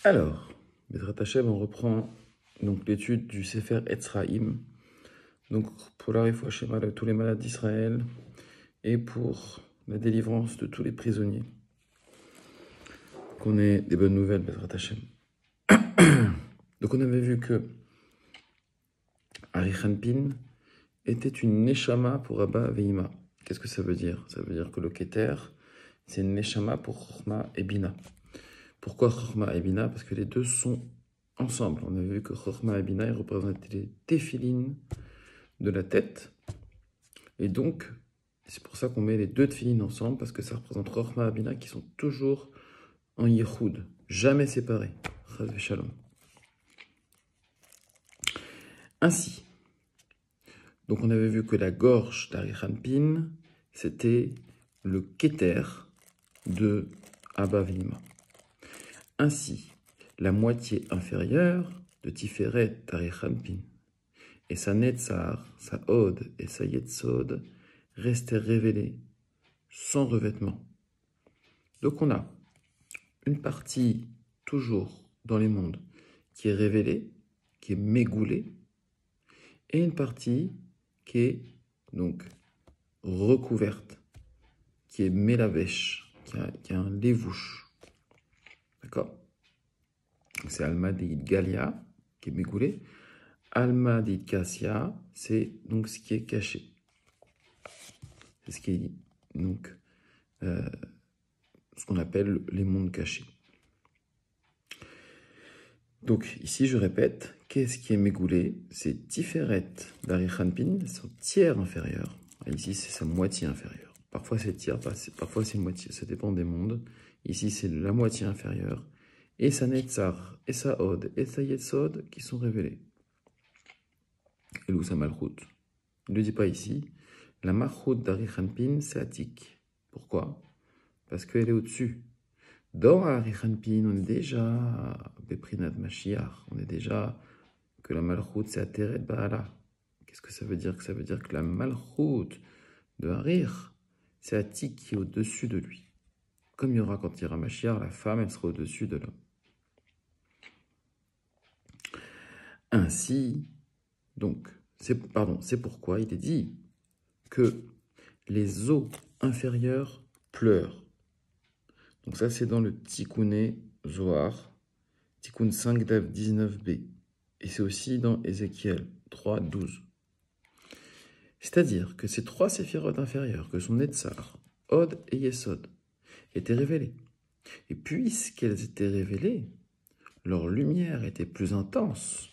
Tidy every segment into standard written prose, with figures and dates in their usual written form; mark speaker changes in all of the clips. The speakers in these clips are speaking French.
Speaker 1: Alors, Bezrat Hashem, on reprend donc l'étude du Sefer Etzraïm, donc pour la Refoua Shema de tous les malades d'Israël et pour la délivrance de tous les prisonniers. Qu'on ait des bonnes nouvelles, Bezrat Hashem. Donc on avait vu que Ari Hanpin était une Neshama pour Abba Veima. Qu'est-ce que ça veut dire? Ça veut dire que le Keter, c'est une Neshama pour Chochma et Bina. Pourquoi Chochma et Bina? Parce que les deux sont ensemble. On avait vu que Chochma et Bina représentaient les téphilines de la tête. Et donc, c'est pour ça qu'on met les deux téphilines ensemble, parce que ça représente Chochma et Bina qui sont toujours en Yehoud, jamais séparés. Chas v'shalom. Ainsi, donc on avait vu que la gorge d'Ari Hanpin, c'était le Keter de Abba Veima. Ainsi, la moitié inférieure de Tiferet d'Ari Hanpin et sa Netzar, sa Od et sa Yetzod restaient révélées sans revêtement. Donc on a une partie toujours dans les mondes qui est révélée, qui est mégoulée, et une partie qui est donc recouverte, qui est mélavèche, qui a un lévouche. D'accord? C'est Alma Deid Galia, qui est mégoulé. Alma Deid Kassia, c'est donc ce qui est caché. C'est ce qui est donc ce qu'on appelle les mondes cachés. Donc ici, je répète, qu'est-ce qui est mégoulé? C'est Tiferet d'Ari Hanpin, son tiers inférieur. Et ici, c'est sa moitié inférieure. Parfois, c'est tiers, parfois, c'est moitié. Ça dépend des mondes. Ici, c'est la moitié inférieure. Et sa Netzar, et sa Od, et sa Yetzod qui sont révélés. Et où sa Malchut? Il ne le dit pas ici. La Malchut d'Ari Hanpin, c'est Atik. Pourquoi? Parce qu'elle est au-dessus. Dans Ari Hanpin, on est déjà Beprinat Mashiach, on est déjà que la Malchut c'est Ateret Baala. Qu'est-ce que ça veut dire? Ça veut dire que la Malchut de Harir, c'est Atik qui est au-dessus de lui. Comme il y aura quand il y aura Mashiach, la femme elle sera au-dessus de l'homme. Ainsi, donc, c'est pourquoi il est dit que les os inférieurs pleurent. Donc ça, c'est dans le Tikkuné Zohar, Tikkun 5 Dav 19b. Et c'est aussi dans Ézéchiel 3, 12. C'est-à-dire que ces trois séphirotes inférieures, que sont Netzar, Od et Yesod, étaient révélées. Et puisqu'elles étaient révélées, leur lumière était plus intense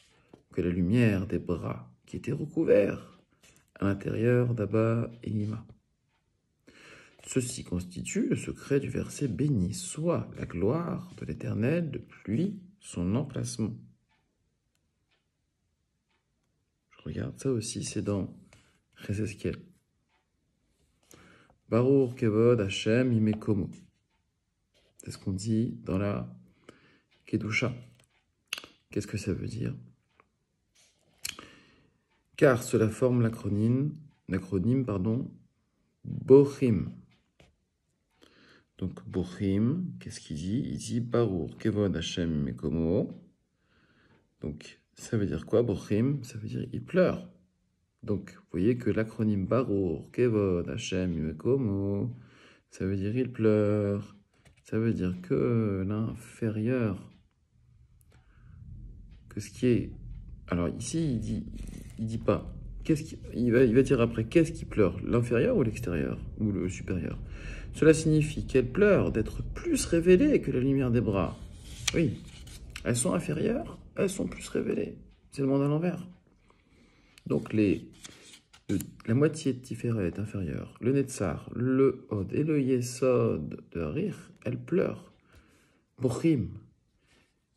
Speaker 1: que la lumière des bras qui étaient recouverts à l'intérieur d'Abba et Ima. Ceci constitue le secret du verset « Béni soit la gloire de l'Éternel depuis son emplacement ». Je regarde, ça aussi, c'est dans Cheseskel. « Baruch kevod Hashem imekomo ». C'est ce qu'on dit dans la Kedusha. Qu'est-ce que ça veut dire? Car cela forme l'acronyme, Bochim. Donc, Bochim, qu'est-ce qu'il dit? Il dit Baruch Kevod Hashem Mekomo. Donc, ça veut dire quoi, Bochim? Ça veut dire il pleure. Donc, vous voyez que l'acronyme Baruch Kevod Hashem Mekomo, ça veut dire il pleure. Ça veut dire que l'inférieur, que ce qui est. Alors, ici, il dit pas. Il va dire après, qu'est-ce qui pleure? L'inférieur ou l'extérieur? Ou le supérieur? Cela signifie qu'elles pleurent d'être plus révélées que la lumière des bras. Oui, elles sont inférieures, elles sont plus révélées. C'est le monde à l'envers. Donc la moitié de Tiferet est inférieure, le Netzar, le Od et le Yesod de Harir, elles pleurent. Bochim.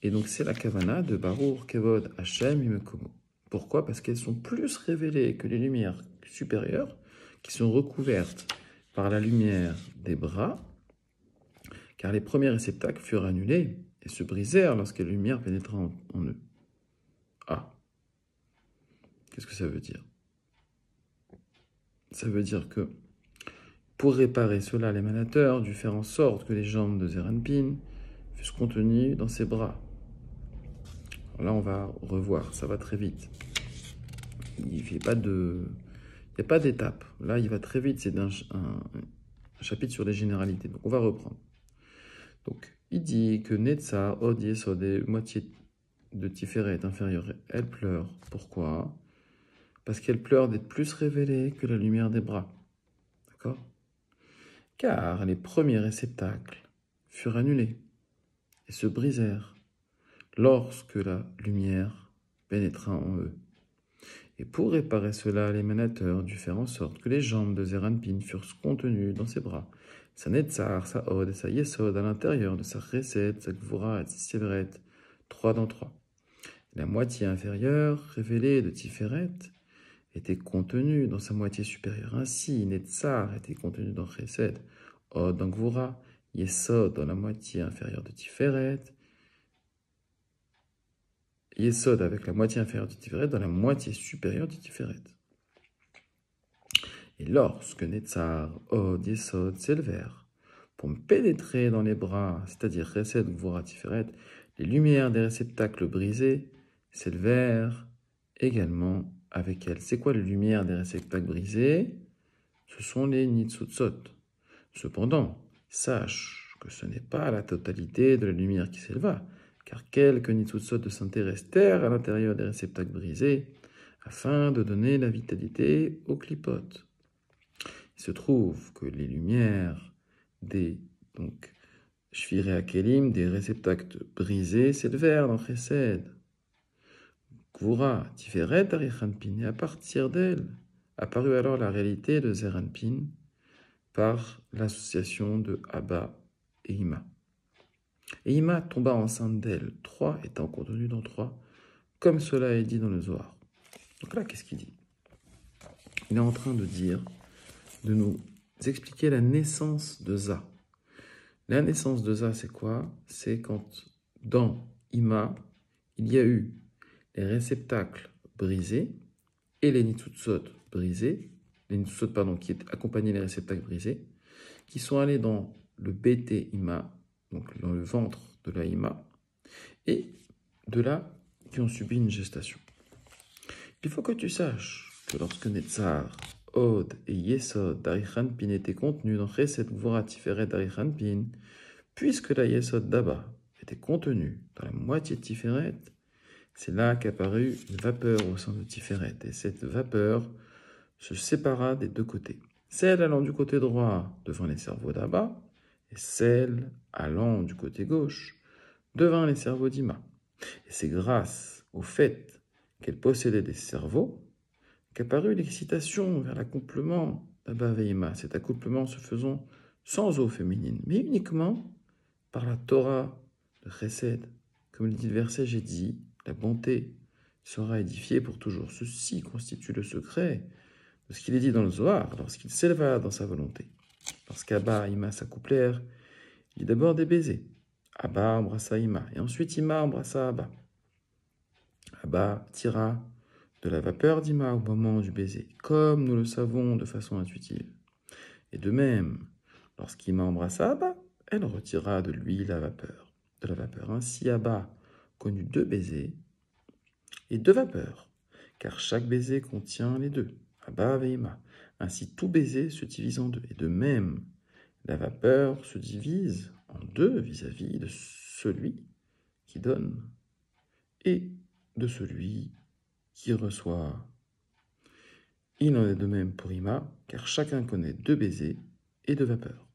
Speaker 1: Et donc c'est la Kavana de Baruch Kevod Hashem Imekomo. Pourquoi? Parce qu'elles sont plus révélées que les lumières supérieures qui sont recouvertes par la lumière des bras, car les premiers réceptacles furent annulés et se brisèrent lorsque la lumière pénétra en eux. Ah, qu'est-ce que ça veut dire? Ça veut dire que, pour réparer cela, l'émanateur dut faire en sorte que les jambes de Zeranpin fussent contenues dans ses bras, Là, on va revoir, ça va très vite. Il n'y a pas d'étape. Là, il va très vite, c'est un chapitre sur les généralités. Donc, on va reprendre. Donc, il dit que Netzar, Od, Yesod, des moitiés de Tiferet inférieure, elle pleure. Pourquoi? Parce qu'elle pleure d'être plus révélée que la lumière des bras. D'accord? Car les premiers réceptacles furent annulés et se brisèrent lorsque la lumière pénétra en eux. Et pour réparer cela, l'émanateur dut faire en sorte que les jambes de Zeranpin fussent contenues dans ses bras, sa Netzar, sa Od et sa Yesod à l'intérieur de sa Chesed, sa Gvura et sa Tiferet, 3 dans 3. La moitié inférieure, révélée de Tiferet, était contenue dans sa moitié supérieure. Ainsi, Netzar était contenu dans Chesed, Od dans Gvura, Yesod dans la moitié inférieure de Tiferet, Yesod avec la moitié inférieure du Tiferet dans la moitié supérieure du Tiferet. Et lorsque Netzar, Od, Yesod s'élevèrent pour me pénétrer dans les bras, c'est-à-dire Chesed, Gvura, Tiferet, les lumières des réceptacles brisés s'élevèrent également avec elles. C'est quoi les lumières des réceptacles brisés? Ce sont les Nitzutzot. Cependant, sache que ce n'est pas la totalité de la lumière qui s'éleva, car quelques Nitzutzot de santé restèrent à l'intérieur des réceptacles brisés, afin de donner la vitalité aux clipotes. Il se trouve que les lumières des Shvirei Hakelim, des réceptacles brisés, s'élevèrent dans Chesed, Gvura, Tiferet, Arichanpin, et à partir d'elle apparut alors la réalité de Zeranpin par l'association de Abba et Ima. Et Ima tomba enceinte d'elle, 3 étant contenus dans 3, comme cela est dit dans le Zohar. Donc là, qu'est-ce qu'il dit? Il est en train de nous expliquer la naissance de Za. La naissance de Za, c'est quoi? C'est quand dans Ima, il y a eu les réceptacles brisés et les Nitzutzot brisés, les Nitzutzot, qui accompagnaient les réceptacles brisés, qui sont allés dans le BT Ima, donc dans le ventre de la Ima, et de là, qui ont subi une gestation. Il faut que tu saches que lorsque Netzar, Od et Yesod d'Arichanpin étaient contenus dans Chesed, Gvura, Tiferet d'Arichanpin, puisque la Yesod d'Abba était contenue dans la moitié de Tiferet, c'est là qu'apparut une vapeur au sein de Tiferet, et cette vapeur se sépara des deux côtés. Celle allant du côté droit devant les cerveaux d'Abba, et celle allant du côté gauche devant les cerveaux d'Ima. Et c'est grâce au fait qu'elle possédait des cerveaux qu'apparut l'excitation vers l'accouplement d'Abba et Ima, cet accouplement se faisant sans eau féminine, mais uniquement par la Torah de Chesed. Comme le dit le verset, j'ai dit, la bonté sera édifiée pour toujours. Ceci constitue le secret de ce qu'il est dit dans le Zohar, lorsqu'il s'éleva dans sa volonté. Lorsqu'Abba et Ima s'accouplèrent, il y eut d'abord des baisers. Abba embrassa Ima, et ensuite Ima embrassa Abba. Abba tira de la vapeur d'Ima au moment du baiser, comme nous le savons de façon intuitive. Et de même, lorsqu'Ima embrassa Abba, elle retira de lui de la vapeur. Ainsi Abba connut 2 baisers et 2 vapeurs, car chaque baiser contient les 2, Abba et Ima. Ainsi tout baiser se divise en 2, et de même, la vapeur se divise en 2 vis-à-vis de celui qui donne et de celui qui reçoit. Il en est de même pour Ima, car chacun connaît 2 baisers et 2 vapeurs.